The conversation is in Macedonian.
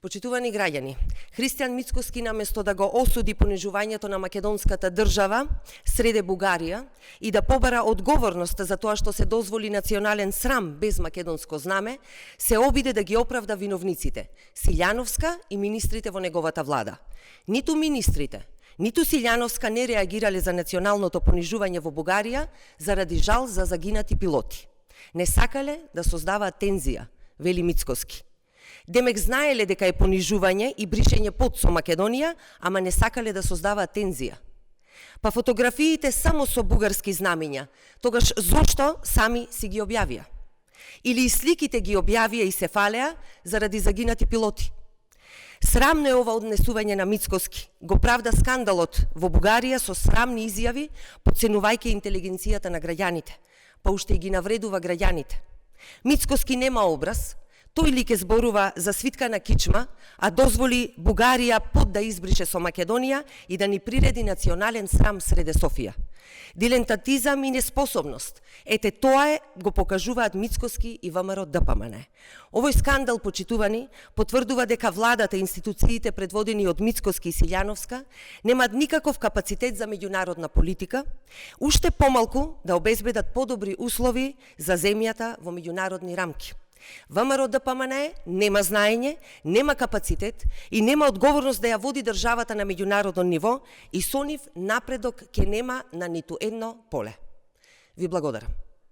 Почитувани граѓани, Христијан Мицкоски наместо да го осуди понижувањето на македонската држава среде Бугарија и да побара одговорност за тоа што се дозволи национален срам без македонско знаме, се обиде да ги оправда виновниците, Силјановска и министрите во неговата влада. Ниту министрите, ниту Силјановска не реагирале за националното понижување во Бугарија заради жал за загинати пилоти. Не сакале да создаваат тензија, вели Мицкоски. Демек знаеле дека е понижување и бришење под со Македонија, ама не сакале да создаваат тензија. Па фотографиите само со бугарски знамиња, тогаш зошто сами си ги објавија? Или и сликите ги објавија и се фалеа заради загинати пилоти? Срамно е ова однесување на Мицкоски. Го правда скандалот во Бугарија со срамни изјави, потценувајќи интелигенцијата на граѓаните, па уште и ги навредува граѓаните. Мицкоски нема образ. Тој лике зборува за свитка на кичма, а дозволи Бугарија под да избрише со Македонија и да ни приреди национален срам среде Софија. Дилентатизам и неспособност. Ете тоа го покажуваат Мицкоски и ВМРО ДПМН. Овој скандал, почитувани, потврдува дека владата и институциите предводени од Мицкоски и Силјановска немаат никаков капацитет за меѓународна политика, уште помалку да обезбедат подобри услови за земјата во меѓународни рамки. ВМРО ДПМН нема знаење, нема капацитет и нема одговорност да ја води државата на меѓународно ниво и со нив напредок ќе нема на ниту едно поле. Ви благодарам.